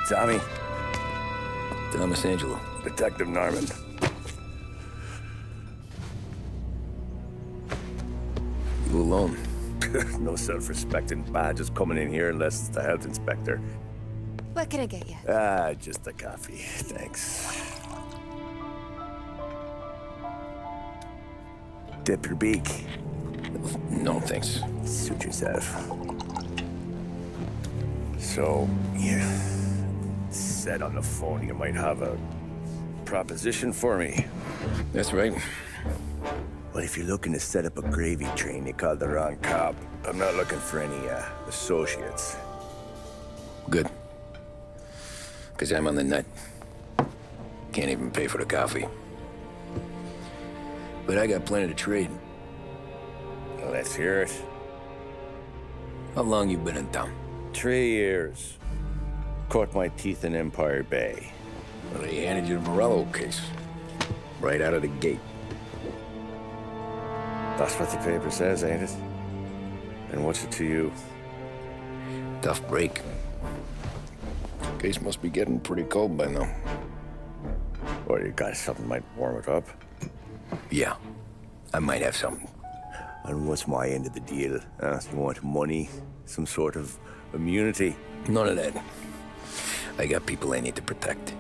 Tommy. Thomas Angelo. Detective Norman. You alone? No self-respecting badges coming in here unless it's the health inspector. What can I get you? Just a coffee. Thanks. Dip your beak. No, thanks. Suit yourself. So, you said on the phone you might have a proposition for me. That's right. Well, if you're looking to set up a gravy train, you called the wrong cop. I'm not looking for any, associates. Good. Because I'm on the nut. Can't even pay for the coffee. But I got plenty to trade. Well, let's hear it. How long you been in town? 3 years. Caught my teeth in Empire Bay. Well, they handed you the Morello case. Right out of the gate. That's what the paper says, ain't it? And what's it to you? Tough break. Case must be getting pretty cold by now. Or you got something might warm it up? Yeah, I might have something. And what's my end of the deal? You want money? Some sort of immunity? None of that. I got people I need to protect.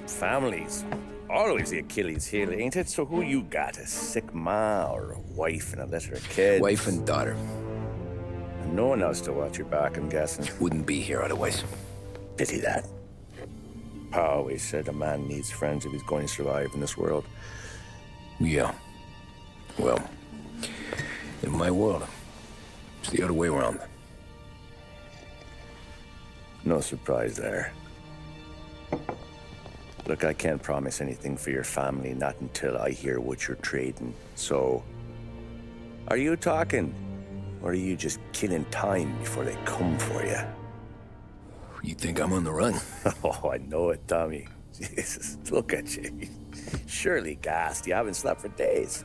Families. Always the Achilles heel, ain't it? So who you got? A sick ma or a wife and a litter of kids? Wife and daughter. And no one else to watch your back, I'm guessing. Wouldn't be here otherwise. Pity that. Pa always said a man needs friends if he's going to survive in this world. Yeah. Well, in my world, it's the other way around. No surprise there. Look, I can't promise anything for your family, not until I hear what you're trading. So, are you talking? Or are you just killing time before they come for you? You think I'm on the run? Oh, I know it, Tommy. Jesus, look at you. Surely gassed. You haven't slept for days.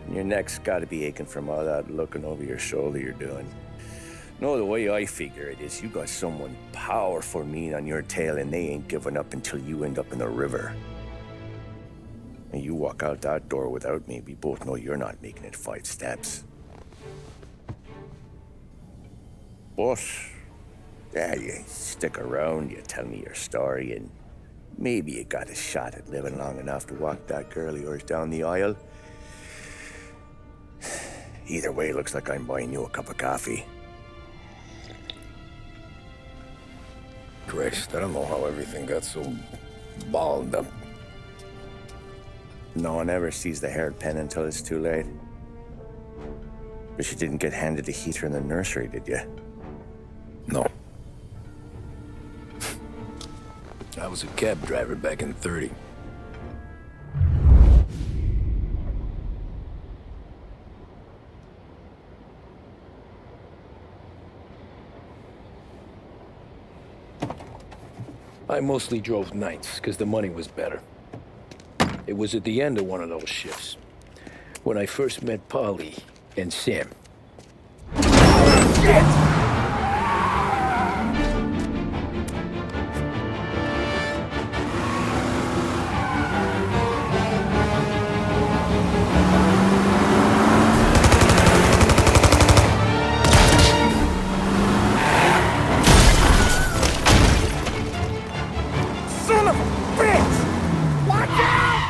And your neck's got to be aching from all that looking over your shoulder you're doing. No, the way I figure it is you got someone powerful mean on your tail and they ain't giving up until you end up in the river. And you walk out that door without me, we both know you're not making it 5 steps. But, yeah, you stick around, you tell me your story, and maybe you got a shot at living long enough to walk that girl of yours down the aisle. Either way, looks like I'm buying you a cup of coffee. Christ, I don't know how everything got so balled up. No one ever sees the haired pen until it's too late. But you didn't get handed a heater in the nursery, did you? No. I was a cab driver back in '30. I mostly drove nights, because the money was better. It was at the end of one of those shifts, when I first met Polly and Sam. Shit! Son of a bitch! Watch out!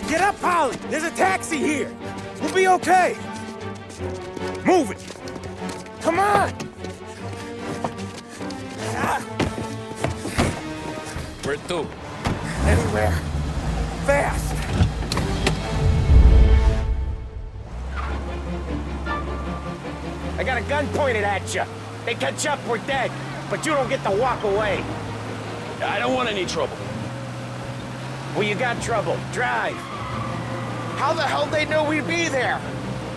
Get up, Polly! There's a taxi here! We'll be okay! Move it! Come on! Where to? Anywhere. Fast! I got a gun pointed at you. They catch up, we're dead. But you don't get to walk away. I don't want any trouble. Well, you got trouble. Drive. How the hell they know we'd be there?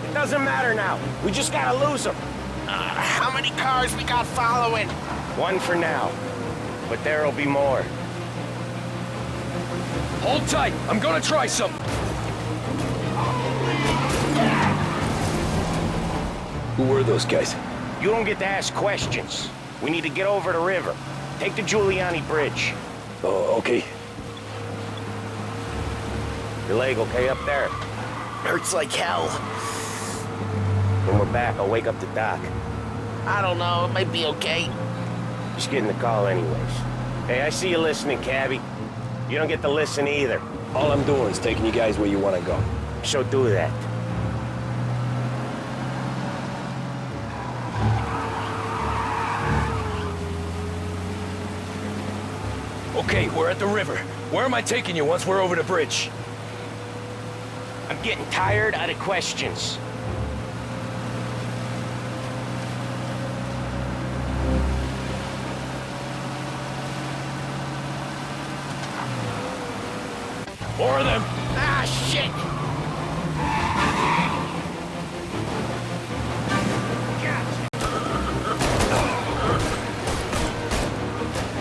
It doesn't matter now. We just gotta lose them. How many cars we got following? One for now. But there'll be more. Hold tight. I'm gonna try something. Who were those guys? You don't get to ask questions. We need to get over the river. Take the Giuliani Bridge. Oh, okay. Your leg okay up there? Hurts like hell. When we're back, I'll wake up the doc. I don't know, it might be okay. Just getting the call anyways. Hey, I see you listening, cabbie. You don't get to listen either. All I'm doing is taking you guys where you want to go. So do that. Okay, we're at the river. Where am I taking you once we're over the bridge? I'm getting tired out of questions. More of them! Ah, shit!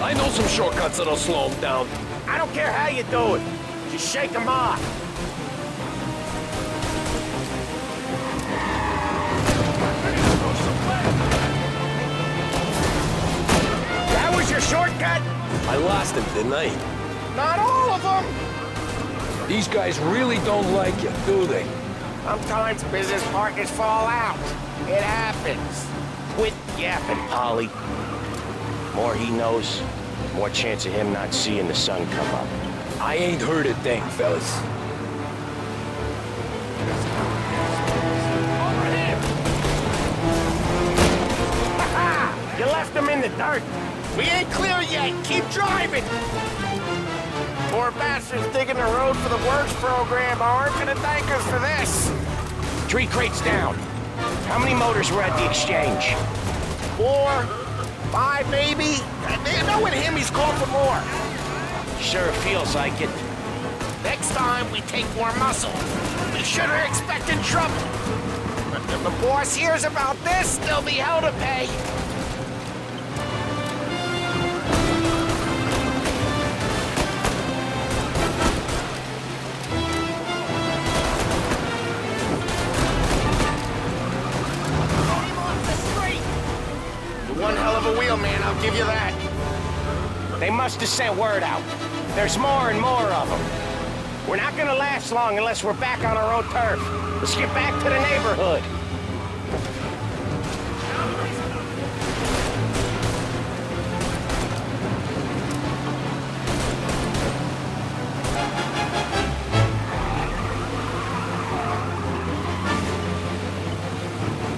I know some shortcuts that'll slow them down. I don't care how you do it. Just shake them off. That was your shortcut? I lost him, didn't I? Not all of them. These guys really don't like you, do they? Sometimes business partners fall out. It happens. Quit yapping, Polly. More he knows, more chance of him not seeing the sun come up. I ain't heard a thing, fellas. Over him! Ha-ha! You left him in the dirt. We ain't clear yet. Keep driving. Poor bastards digging the road for the works program aren't gonna thank us for this. 3 crates down. How many motors were at the exchange? 4, 5 maybe? Knowing him, he's called for more. Sure feels like it. Next time, we take more muscle. We shouldn't have expected trouble. But if the boss hears about this, there'll be hell to pay. One hell of a wheelman, I'll give you that. They must have sent word out. There's more and more of them. We're not gonna last long unless we're back on our own turf. Let's get back to the neighborhood.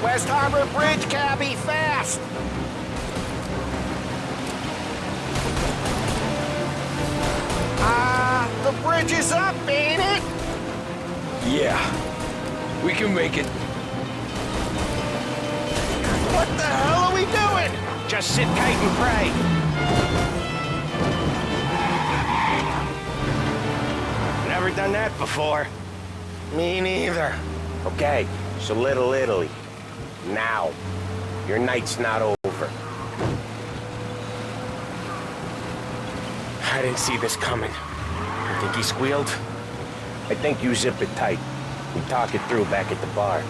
West Harbor Bridge, cabbie, fast! The bridge is up, ain't it? Yeah. We can make it. What the hell are we doing? Just sit tight and pray. Never done that before. Me neither. Okay, so Little Italy. Now. Your night's not over. I didn't see this coming. You think he squealed? I think you zip it tight. We talk it through back at the bar.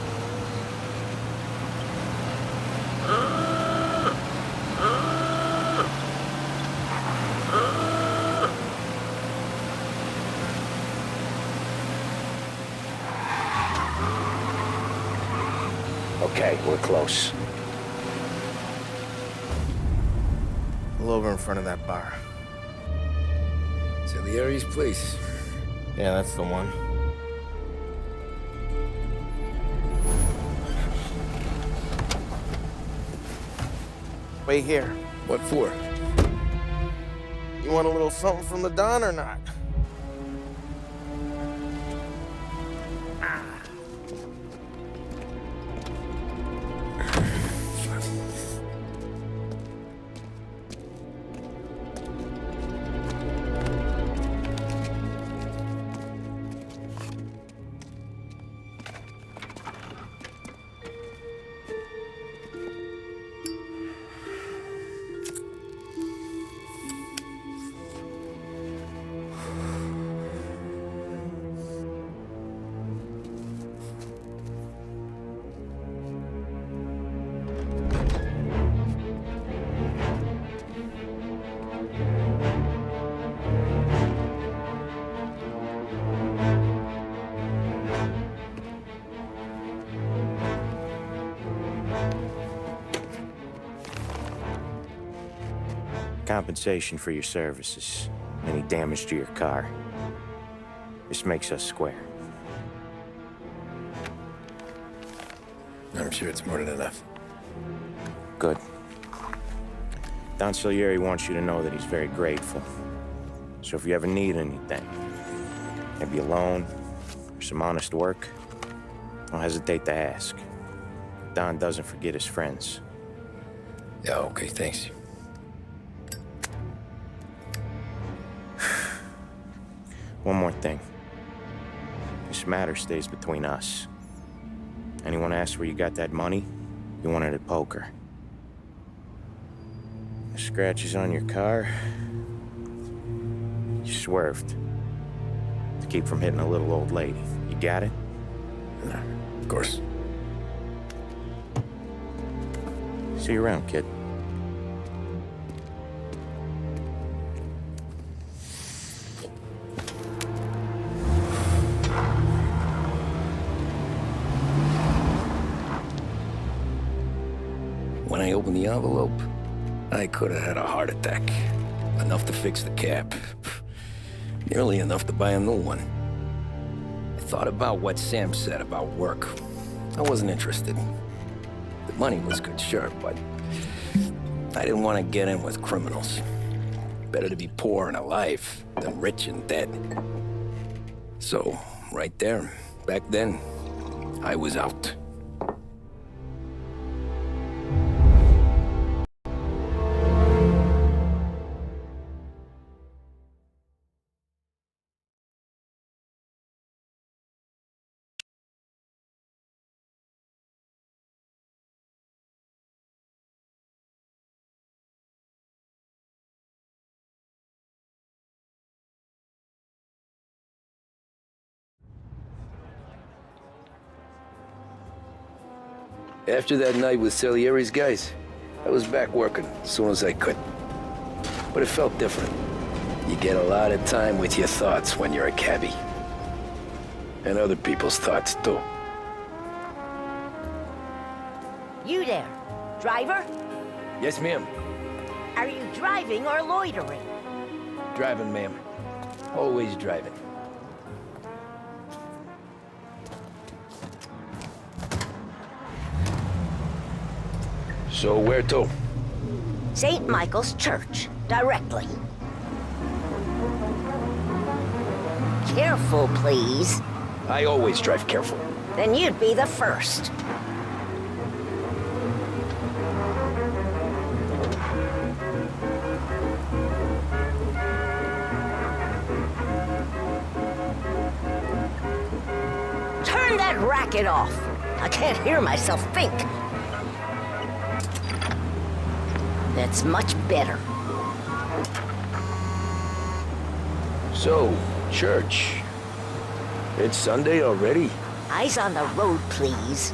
Okay, we're close. Pull over in front of that bar. Salieri's place. Yeah, that's the one. Wait here. What for? You want a little something from the Don or not? compensation for your services, any damage to your car. This makes us square. I'm sure it's more than enough. Good. Don Salieri wants you to know that he's very grateful. So if you ever need anything, maybe a loan or some honest work, don't hesitate to ask. Don doesn't forget his friends. Yeah, okay, thanks. One more thing. This matter stays between us. Anyone asks where you got that money, you won it at poker. The scratches on your car, you swerved to keep from hitting a little old lady. You got it? Of course. See you around, kid. When I opened the envelope, I could have had a heart attack. Enough to fix the cap. Nearly enough to buy a new one. I thought about what Sam said about work. I wasn't interested. The money was good, sure, but I didn't want to get in with criminals. Better to be poor and alive than rich and dead. So, right there, back then, I was out. After that night with Salieri's guys, I was back working as soon as I could. But it felt different. You get a lot of time with your thoughts when you're a cabbie. And other people's thoughts, too. You there, driver? Yes, ma'am. Are you driving or loitering? Driving, ma'am. Always driving. So where to? St. Michael's Church, directly. Careful, please. I always drive careful. Then you'd be the first. Turn that racket off. I can't hear myself think. That's much better. So, church. It's Sunday already? Eyes on the road, please.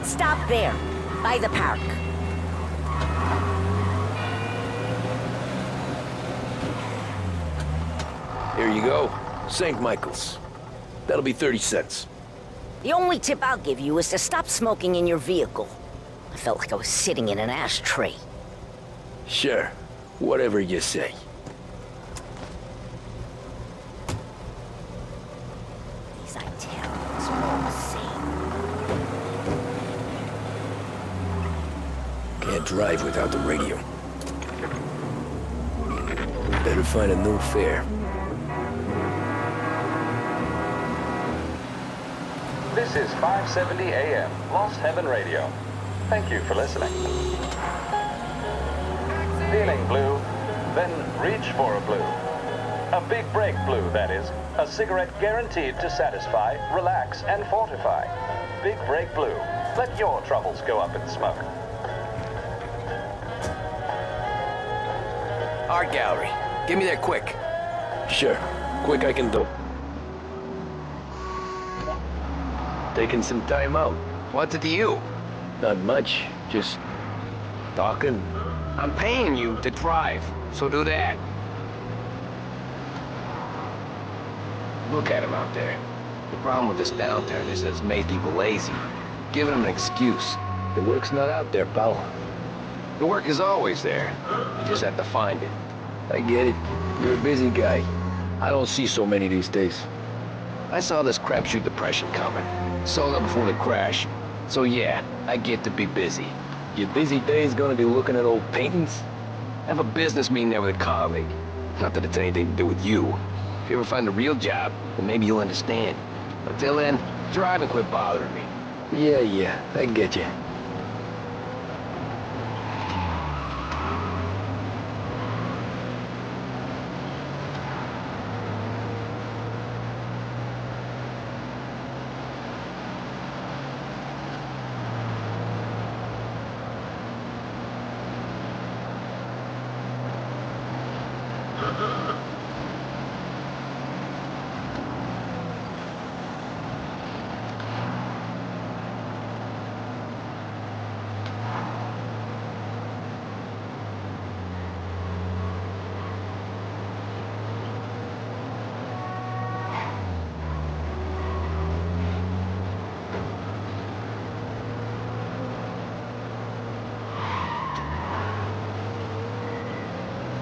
Stop there, by the park. Here you go. St. Michael's. That'll be 30 cents. The only tip I'll give you is to stop smoking in your vehicle. I felt like I was sitting in an ashtray. Sure. Whatever you say. These Italians are all the same. Can't drive without the radio. Better find a new fare. This is 570 AM, Lost Heaven Radio. Thank you for listening. Feeling blue? Then reach for a blue. A big break blue, that is. A cigarette guaranteed to satisfy, relax, and fortify. Big break blue. Let your troubles go up in smoke. Art gallery. Get me there quick. Sure. Quick I can do. Taking some time out. What's it to you? Not much. Just talking. I'm paying you to drive, so do that. Look at him out there. The problem with this downturn is that it's made people lazy. Giving them an excuse. The work's not out there, pal. The work is always there. You just have to find it. I get it. You're a busy guy. I don't see so many these days. I saw this crapshoot depression coming. Sold up before the crash. So yeah, I get to be busy. Your busy day's gonna be looking at old paintings? I have a business meeting there with a colleague. Not that it's anything to do with you. If you ever find a real job, then maybe you'll understand. Until then, drive and quit bothering me. Yeah, I get you.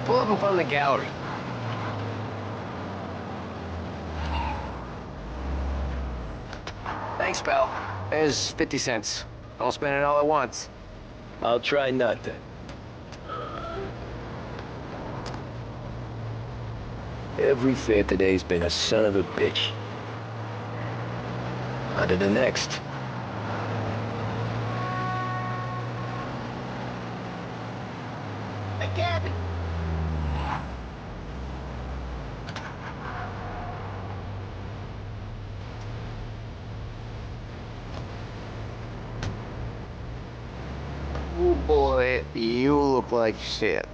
Pull up in front of the gallery. Thanks, pal. There's 50 cents. Don't spend it all at once. I'll try not to. Every fair today's been a son of a bitch. On to the next. Again! Oh boy, you look like shit.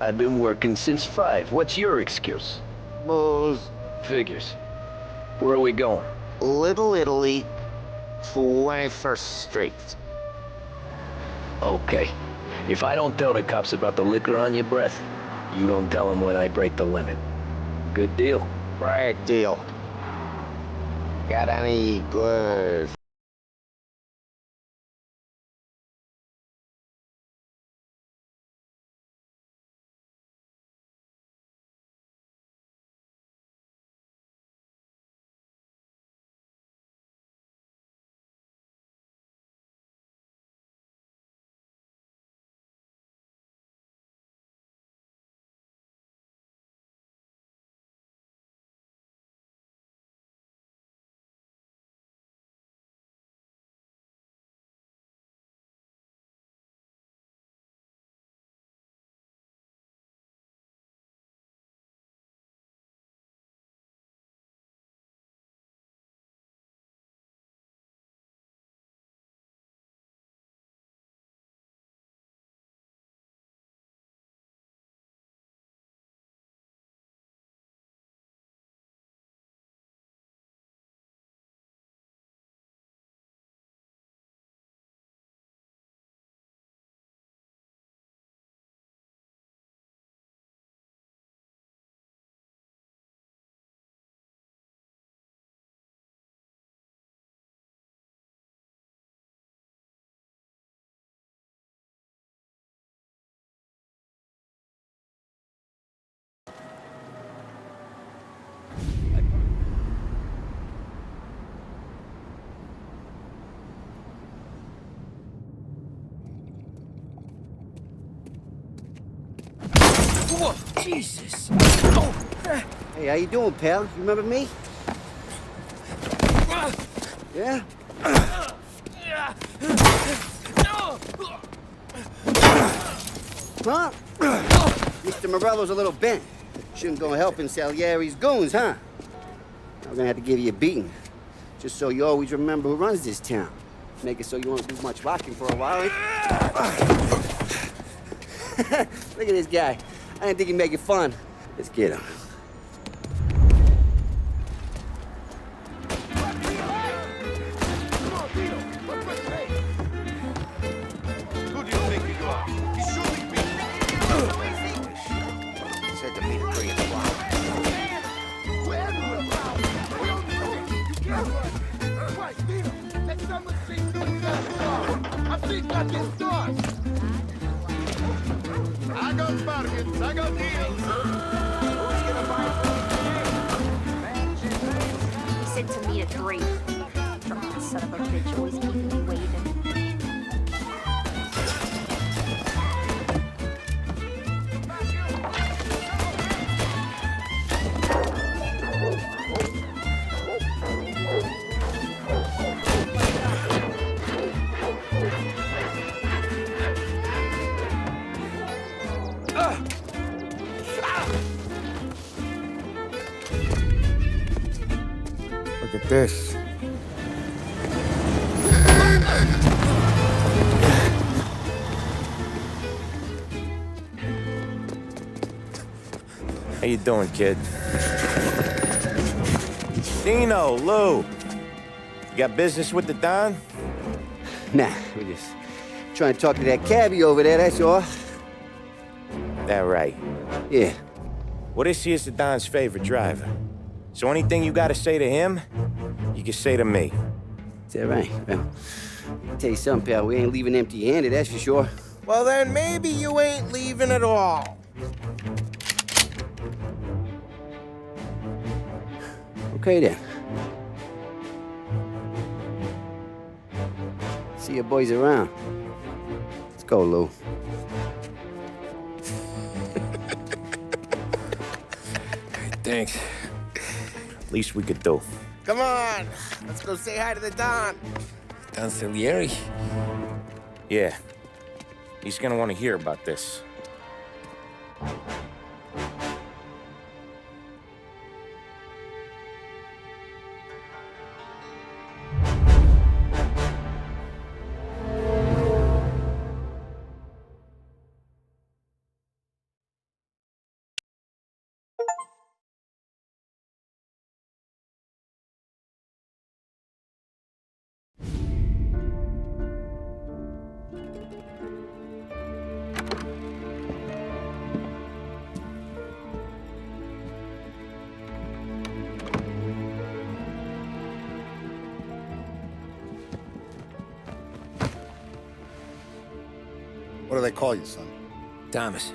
I've been working since 5. What's your excuse? Booze. Figures. Where are we going? Little Italy, 21st Street. Okay. If I don't tell the cops about the liquor on your breath, you don't tell them when I break the limit. Good deal. Right deal. Got any good? Whoa, Jesus! Hey, how you doing, pal? You remember me? Yeah? Huh? Mr. Morello's a little bent. Shouldn't go helping Salieri's goons, huh? I'm gonna have to give you a beating. Just so you always remember who runs this town. Make it so you won't do much rocking for a while. Look at this guy. I didn't think he'd make it fun. Let's get him. Who do you think you are? He's shooting me. Said to me to bring it along. I got bargains, I got deals. He said to me at 3. Drunken son of a bitch, always keeping me waiting. Look at this. How you doing, kid? Dino, Lou. You got business with the Don? Nah, we're just trying to talk to that cabbie over there, that's all. That right. Yeah. Well, this here's the Don's favorite driver. So anything you gotta say to him, you can say to me. Is that right? Well, I'll tell you something, pal. We ain't leaving empty-handed, that's for sure. Well, then maybe you ain't leaving at all. Okay, then. See your boys around. Let's go, Lou. Thanks. Least we could do. Come on, let's go say hi to the Don. Don Salieri? Yeah. He's gonna want to hear about this. What do they call you, son? Thomas.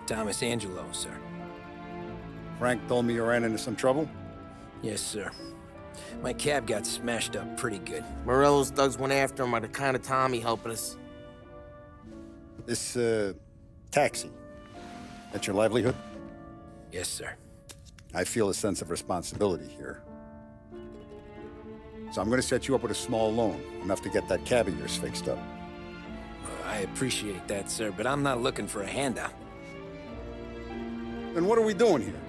Thomas Angelo, sir. Frank told me you ran into some trouble? Yes, sir. My cab got smashed up pretty good. Morello's thugs went after him by the kind of Tommy helping us. This, taxi. That's your livelihood? Yes, sir. I feel a sense of responsibility here. So I'm gonna set you up with a small loan, enough to get that cab of yours fixed up. I appreciate that, sir, but I'm not looking for a handout. Then what are we doing here?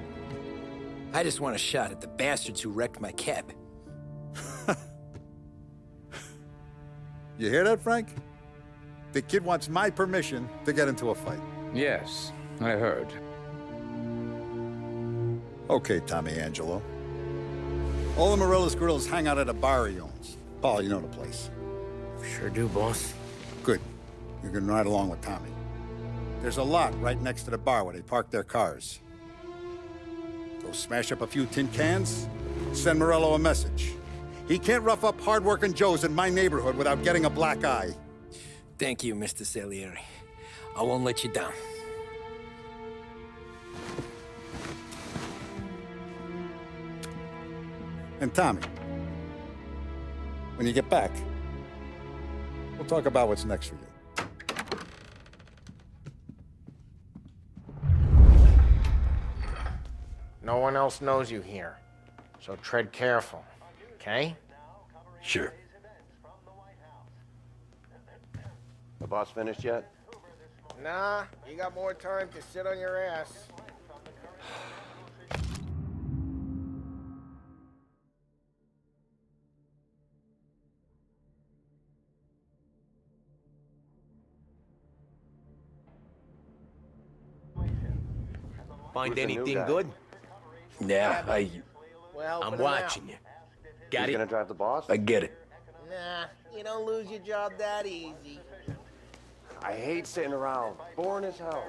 I just want a shot at the bastards who wrecked my cab. You hear that, Frank? The kid wants my permission to get into a fight. Yes, I heard. Okay, Tommy Angelo. All the Morello's girls hang out at a bar he owns. Paul, you know the place. Sure do, boss. Good. You can ride along with Tommy. There's a lot right next to the bar where they park their cars. Go smash up a few tin cans, send Morello a message. He can't rough up hard-working Joes in my neighborhood without getting a black eye. Thank you, Mr. Salieri. I won't let you down. And Tommy, when you get back, we'll talk about what's next for you. No one else knows you here, so tread careful, okay? Sure. The boss finished yet? Nah, you got more time to sit on your ass. Find Who's the new anything guy? good? Yeah, I'm watching you. Got Who's it? gonna drive the boss? I get it. Nah, you don't lose your job that easy. I hate sitting around. Boring as hell.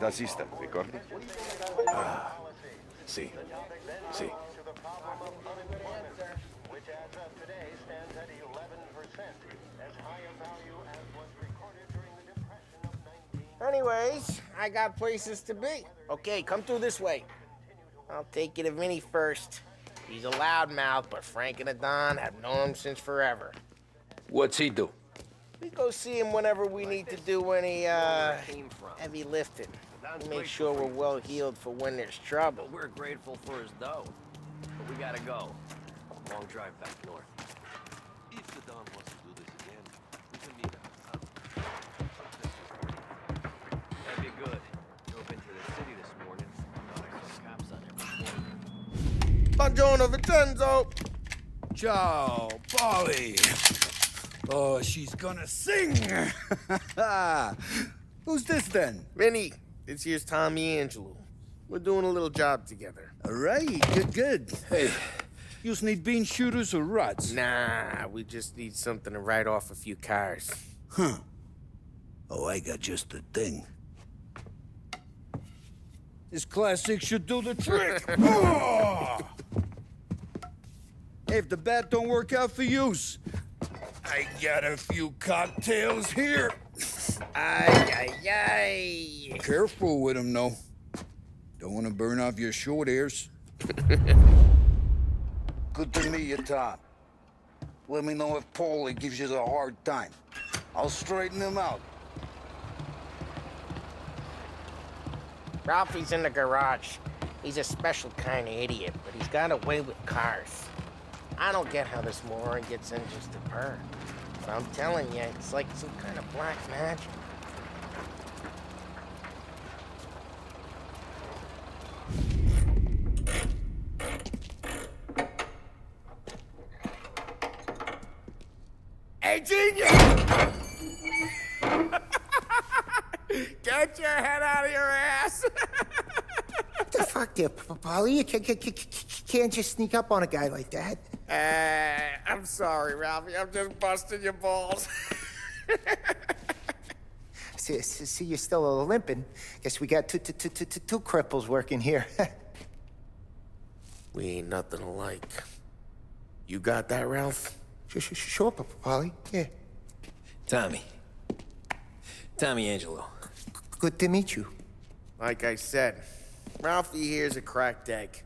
Nazista, ricordi? Sì, sì. Anyways, I got places to be. Okay, come through this way. I'll take you to Vinny first. He's a loudmouth, but Frank and the Don have known him since forever. What's he do? We go see him whenever we need to do any, heavy lifting. We make sure we're well healed for when there's trouble. We're grateful for his dough, but we gotta go. Long drive back north. If the Don wants to do this again, we can meet up. That'd be good. Drove into the city this morning. Thought I saw cops on every corner. Buongiorno, Vincenzo! Ciao, Polly. Oh, she's gonna sing. Who's this then? Vinny, this here's Tommy Angelo. We're doing a little job together. All right, good. Hey, you need bean shooters or rods? Nah, we just need something to write off a few cars. Huh. Oh, I got just the thing. This classic should do the trick. Oh! Hey, if the bat don't work out for use, I got a few cocktails here. Ay. Careful with them, though. Don't want to burn off your short hairs. Good to meet you, Tom. Let me know if Paulie gives you a hard time. I'll straighten him out. Ralphie's in the garage. He's a special kind of idiot, but he's got a way with cars. I don't get how this moron gets in just to purr. But I'm telling you, it's like some kind of black magic. Hey, genius! Get your head out of your ass! What the fuck there, Polly? You can't just sneak up on a guy like that. I'm sorry, Ralphie. I'm just busting your balls. See, you're still limping. Guess we got two cripples working here. We ain't nothing alike. You got that, Ralph? Sure, Polly. Yeah. Tommy Angelo. Good to meet you. Like I said, Ralphie here's a cracked egg.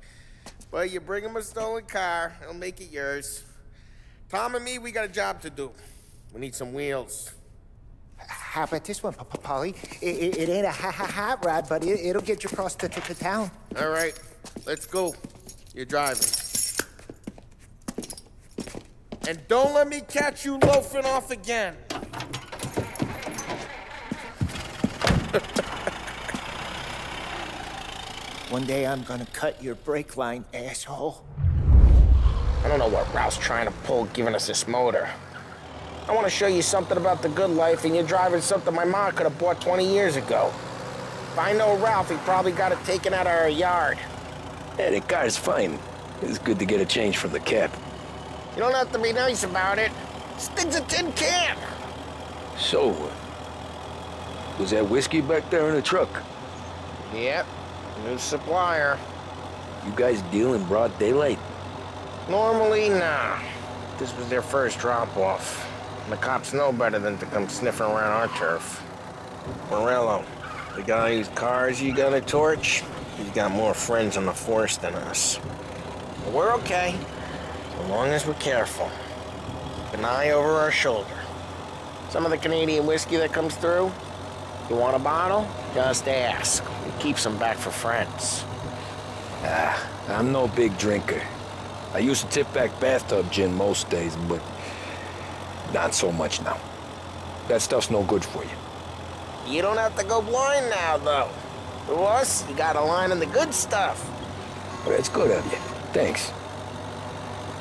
But you bring him a stolen car, he'll make it yours. Tom and me, we got a job to do. We need some wheels. How about this one, Polly? It ain't a hot rod, but it'll get you across to town. All right, let's go. You're driving. And don't let me catch you loafing off again. One day I'm gonna cut your brake line, asshole. I don't know what Ralph's trying to pull giving us this motor. I want to show you something about the good life, and you're driving something my mom could have bought 20 years ago. If I know Ralph, he probably got it taken out of our yard. Yeah, the car's fine. It's good to get a change from the cap. You don't have to be nice about it. This thing's a tin can. So, was that whiskey back there in the truck? Yep, new supplier. You guys deal in broad daylight? Normally, nah. This was their first drop-off. The cops know better than to come sniffing around our turf. Morello, the guy whose cars you got a torch, he's got more friends on the force than us. But we're okay, as long as we're careful. Keep an eye over our shoulder. Some of the Canadian whiskey that comes through, You want a bottle? Just ask. It keeps them back for friends. I'm no big drinker. I used to tip back bathtub gin most days, but not so much now. That stuff's no good for you. You don't have to go blind now, though. To us, you got a line on the good stuff. Well, that's good of you. Thanks.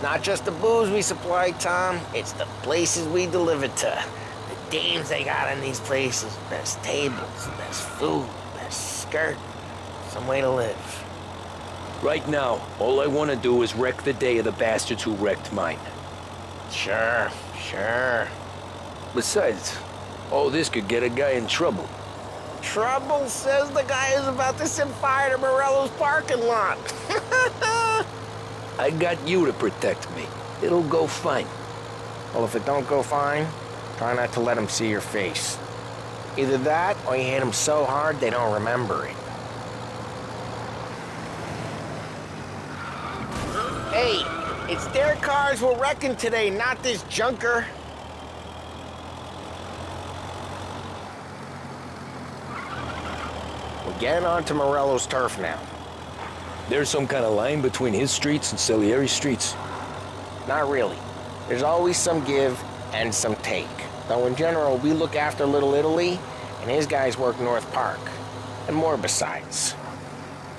Not just the booze we supply, Tom. It's the places we deliver to. The dames they got in these places. Best tables, best food, best skirt. Some way to live. Right now, all I want to do is wreck the day of the bastards who wrecked mine. Sure. Besides, all this could get a guy in trouble. Trouble, says the guy who's about to set fire to Morello's parking lot. I got you to protect me. It'll go fine. Well, if it don't go fine, try not to let them see your face. Either that, or you hit them so hard they don't remember it. Hey, it's their cars we're wrecking today, not this junker. We're getting onto Morello's turf now. There's some kind of line between his streets and Salieri's streets? Not really. There's always some give and some take. Though in general, we look after Little Italy, and his guys work North Park. And more besides.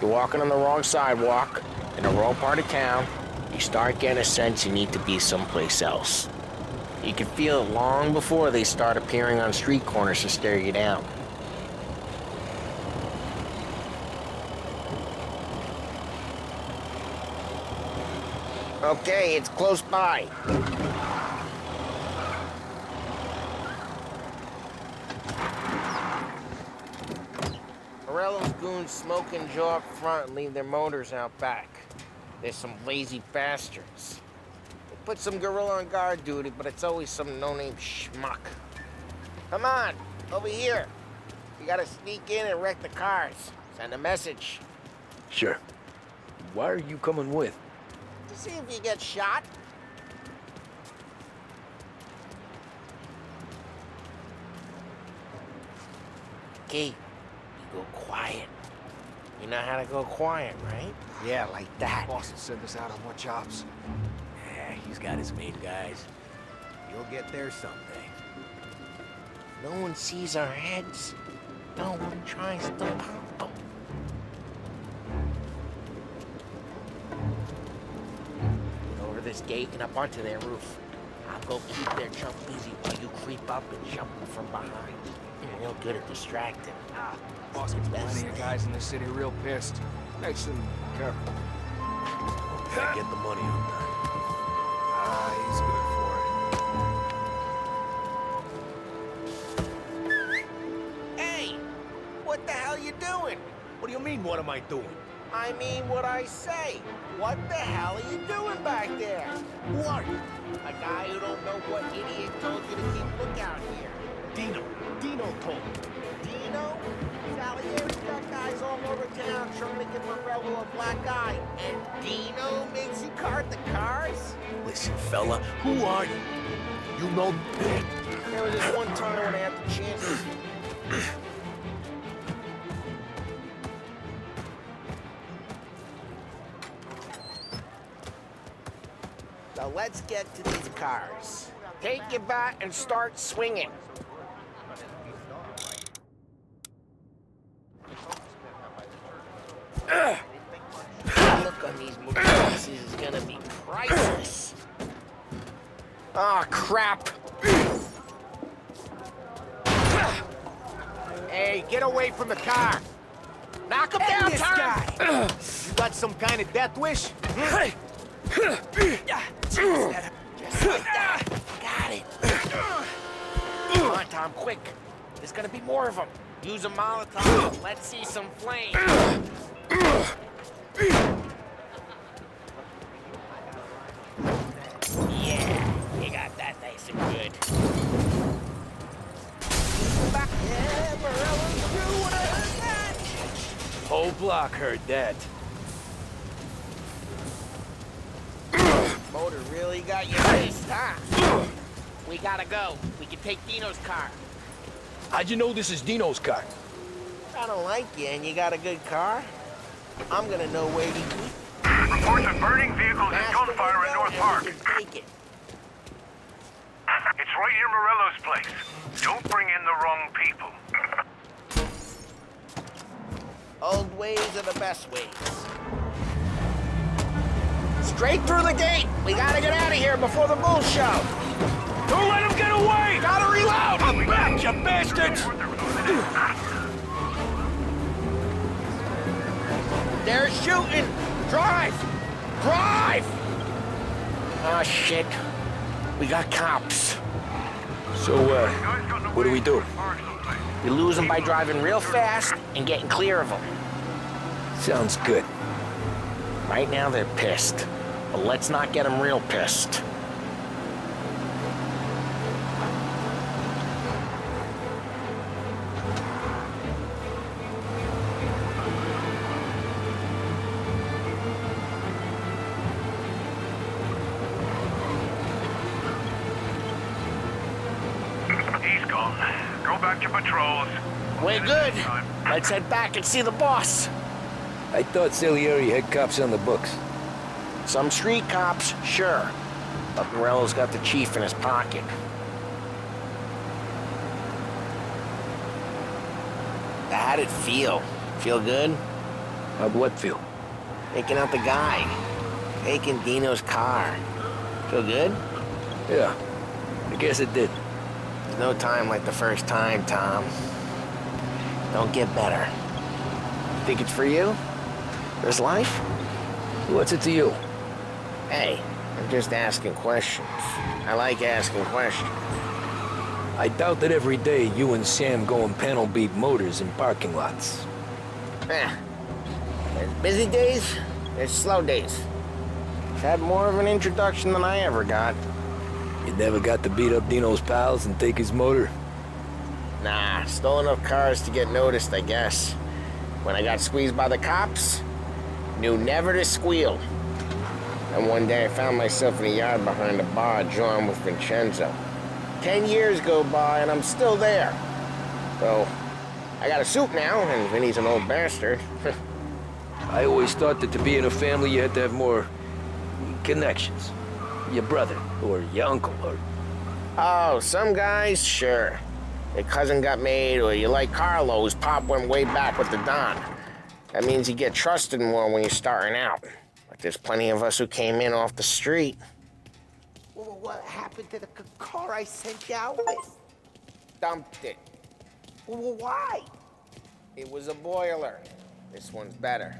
You're walking on the wrong sidewalk, in the wrong part of town, you start getting a sense you need to be someplace else. You can feel it long before they start appearing on street corners to stare you down. Okay, it's close by. Morello's goons smoke and jaw up front and leave their motors out back. There's some lazy bastards. They put some gorilla on guard duty, but it's always some no-name schmuck. Come on, over here. You gotta sneak in and wreck the cars. Send a message. Sure. Why are you coming with? To see if you get shot. Okay, you go quiet. You know how to go quiet, right? Yeah, like that. Boss will send us out on more jobs. Yeah, he's got his main guys. You'll get there someday. No one sees our heads. No one tries to pop them. Over this gate and up onto their roof. I'll go keep their chump busy while you creep up and jump them from behind. You're real good at distracting. Boss gets plenty of guys in the city real pissed. Makes them careful. Gotta get the money on that. He's good for it. Hey! What the hell you doing? What do you mean, what am I doing? I mean what I say. What the hell are you doing back there? Who are you? A guy who don't know what idiot told you to keep lookout here. Dino told me. Dino? Salieri's got guys all over town trying to give Morello a black eye. And Dino makes you cart the cars? Listen, fella, who are you? You know... There was this one time when I had the chance. Now let's get to these cars. Take your bat and start swinging. The look on these movies is gonna be priceless. Oh, crap. Hey, get away from the car! Knock him down, this Tom! guy! You got some kind of death wish? Hey! Just like that. Got it. Come on, Tom, quick. There's gonna be more of them. Use a Molotov. Let's see some flame. Yeah, you got that nice and good. Yeah, Morello's crew would have heard that. Whole block heard that. Motor really got you pissed, huh? We gotta go. We can take Dino's car. How'd you know this is Dino's car? I don't like you and you got a good car. I'm gonna know where you keep. Reports of burning vehicles and gunfire in North Park. Take it. It's right near Morello's place. Don't bring in the wrong people. Old ways are the best ways. Straight through the gate. We gotta get out of here before the bulls show. Don't let him get away! Gotta reload! I'm back, you bastards! They're shooting! Drive! Drive! Oh, shit. We got cops. So, what do we do? We lose them by driving real fast and getting clear of them. Sounds good. Right now they're pissed, but let's not get them real pissed. He's gone. Go back to patrols. We're good. Let's head back and see the boss. I thought Salieri had cops on the books. Some street cops, sure. But Morello's got the chief in his pocket. How'd it feel? Feel good? How'd what feel? Taking out the guy. Taking Dino's car. Feel good? Yeah, I guess it did. There's no time like the first time, Tom. Don't get better. Think it's for you? This life? What's it to you? Hey, I'm just asking questions. I like asking questions. I doubt that every day you and Sam go and panel beat motors in parking lots. There's busy days, there's slow days. Had more of an introduction than I ever got. You never got to beat up Dino's pals and take his motor? Nah, stole enough cars to get noticed, I guess. When I got squeezed by the cops, knew never to squeal. And one day I found myself in a yard behind a bar drawn with Vincenzo. 10 years go by and I'm still there. So, I got a suit now, and Vinny's an old bastard. I always thought that to be in a family you had to have more connections. Your brother, or your uncle, or... Oh, some guys, sure. Your cousin got made, or you like Carlo, whose pop went way back with the Don. That means you get trusted more when you're starting out. But there's plenty of us who came in off the street. What happened to the car I sent you out with? Dumped it. Why? It was a boiler. This one's better.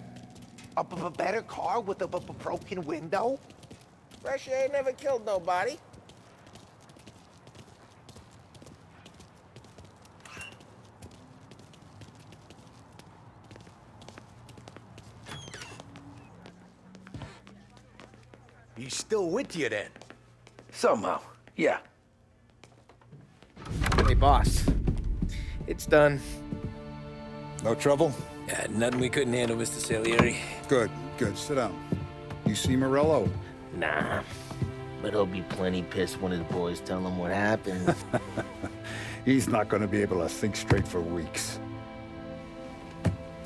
A better car with a broken window? Fresh air never killed nobody. He's still with you then? Somehow, yeah. Hey, boss. It's done. No trouble? Yeah, nothing we couldn't handle, Mr. Salieri. Good, good. Sit down. You see Morello? Nah. But he'll be plenty pissed when his boys tell him what happened. He's not going to be able to think straight for weeks.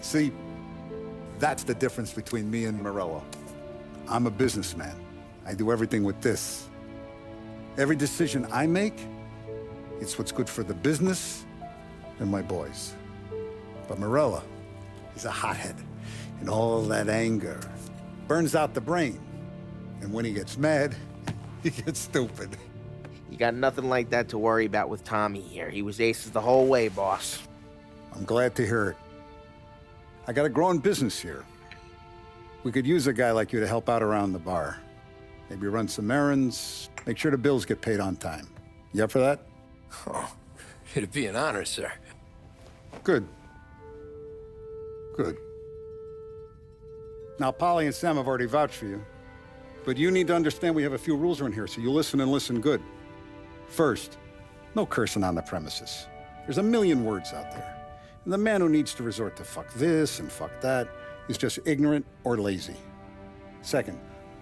See, that's the difference between me and Morello. I'm a businessman. I do everything with this. Every decision I make, it's what's good for the business and my boys. But Morello, he's a hothead. And all that anger burns out the brain. And when he gets mad, he gets stupid. You got nothing like that to worry about with Tommy here. He was aces the whole way, boss. I'm glad to hear it. I got a growing business here. We could use a guy like you to help out around the bar. Maybe run some errands, make sure the bills get paid on time. You up for that? Oh, it'd be an honor, sir. Good. Good. Now, Polly and Sam have already vouched for you. But you need to understand we have a few rules around here, so you listen and listen good. First, no cursing on the premises. There's a million words out there. And the man who needs to resort to fuck this and fuck that is just ignorant or lazy. Second,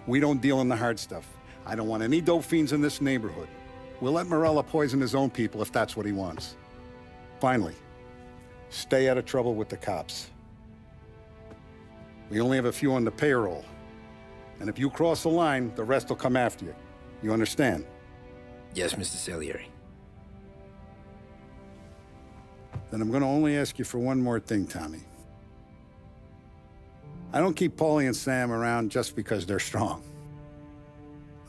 we don't deal in the hard stuff. I don't want any dope fiends in this neighborhood. We'll let Morello poison his own people if that's what he wants. Finally, stay out of trouble with the cops. We only have a few on the payroll. And if you cross the line, the rest will come after you. You understand? Yes, Mr. Salieri. Then I'm gonna only ask you for one more thing, Tommy. I don't keep Paulie and Sam around just because they're strong.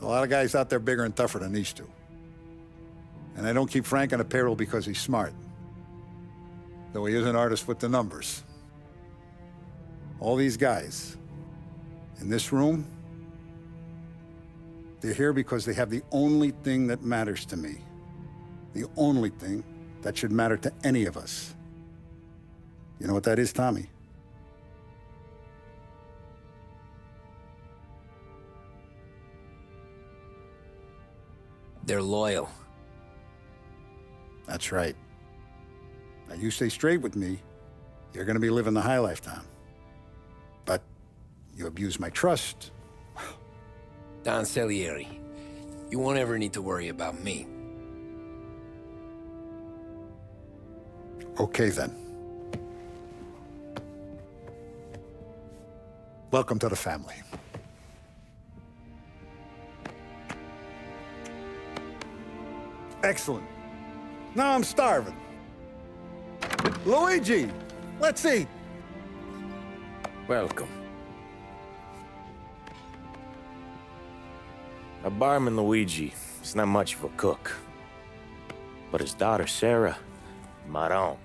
A lot of guys out there bigger and tougher than these two. And I don't keep Frank on the payroll because he's smart. Though he is an artist with the numbers. All these guys in this room, they're here because they have the only thing that matters to me. The only thing that should matter to any of us. You know what that is, Tommy? They're loyal. That's right. Now, you stay straight with me, you're gonna be living the high life, Tom. But you abuse my trust. Don Salieri, you won't ever need to worry about me. Okay, then. Welcome to the family. Excellent. Now I'm starving. Luigi, let's eat. Welcome. A barman Luigi is not much of a cook. But his daughter, Sarah, Maron,